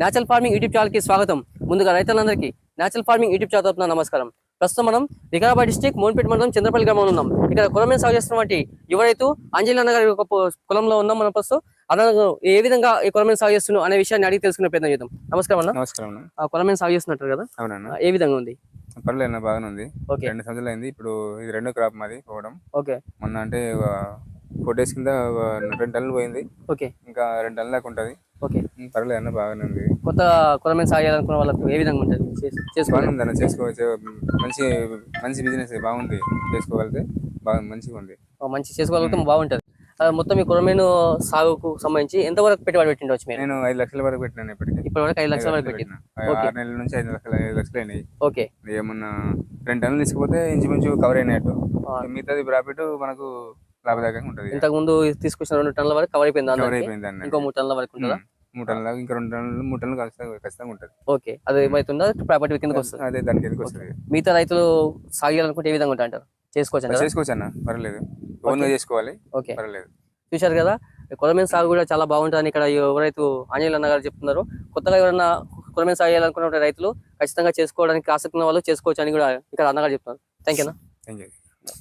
Natural farming YouTube channel కి స్వాగతం. ముందుగా రైతులందరికీ నేచురల్ ఫార్మింగ్ యూట్యూబ్ ఛానల్ తరపున నమస్కారం. ప్రస్తుతం మనం వికారాబాద్ డిస్ట్రిక్ట్ మోన్పేట మండలం చంద్రపల్లి గ్రామంలో ఉన్నాం. ఇక్కడ కొరమేను సాగు చేస్తున్నటువంటి యువ రైతు అంజలి అన్న గారి పొలంలో ఉన్నాం. మనం ప్రస్తుతం అన్న ఏ విధంగా ఈ కొరమేను సాగు చేస్తున్నాం అనే విషయాన్ని అడిగి తెలుసుకునే ప్రయత్నం చేద్దాం. నమస్కారం అన్న. నమస్కారం. కొరమేను సాగు చేస్తున్నట్టు కదా? అవునన్నా. ఏ విధంగా ఉంది? పర్లేదు, బాగానే ఉంది. 2 సంవత్సరాలు అయింది. ఇప్పుడు ఇది రెండో క్రాప్ మాది పోవడం. ఓకే. మొన్న అంటే 4 days కింద 2 టన్నులు పోయింది. ఓకే. ఇంకా 2 టన్నుల దాకా ఉంటుంది. ఓకే. పర్లేదు అన్న, బాగానే ఉంది. కొత్త కొరమేను సాగు చేయాలనుకున్న వాళ్ళకి ఏ విధంగా ఉంటుంది? బాగుంది అన్న, చేసుకోవచ్చు. మంచి మంచి బిజినెస్, బాగుంది. చేసుకోగలిగితే బాగా మంచిగా ఉంది. మంచి చేసుకోగలిగితే బాగుంటుంది. మొత్తం ఈ కొరమేను సాగుకు సంబంధించి ఎంతవరకు పెట్టుబడి పెట్టిండవచ్చు? నేను 5 లక్షల వరకు పెట్టినాను. ఇప్పటి వరకు 5 లక్షల వరకు పెట్టిన 6 నెలల నుంచి 5 లక్షలు అయినాయి. ఓకే. ఏమన్నా 2 టన్నులు తీసుకుపోతే ఇంచుమించు కవర్ అయినట్టు. మిగతాది ప్రాఫిట్ మనకు లాభదాయకంగా ఉంటుంది. ఇంతకు ముందు తీసుకొచ్చిన 2 టన్నుల వరకు కవర్ అయిపోయింది. ఇంకో 3 టన్నుల వరకు ఉంటుందా? 3 టన్నుల ఇంకా 2 టన్నులు 3 టన్నులు ఖచ్చితంగా ఉంటుంది. ఓకే. అది ఏమైతుందో ప్రాపర్టీ కిందకి వస్తుంది. అదే దాని కిందకి వస్తుంది. మిగతా రైతులు సాగు చేయాలనుకుంటే ఏ విధంగా ఉంటాయి అంటారు? చేసుకోవచ్చు అన్న, పర్లేదు. ఓన్గా చేసుకోవాలి. ఓకే, పర్లేదు. చూశారు కదా, కొరమేను సాగు కూడా చాలా బాగుంటుందని ఇక్కడ రైతు అంజలి అన్న గారు చెప్తున్నారు. కొత్తగా ఎవరైనా కొరమేను సాగు చేయాలనుకున్న రైతులు ఖచ్చితంగా చేసుకోవడానికి ఆసక్తి ఉన్న వాళ్ళు చేసుకోవచ్చు అని కూడా ఇక్కడ అన్నగారు చెప్తున్నారు. థ్యాంక్ యూ అన్న. Thank you.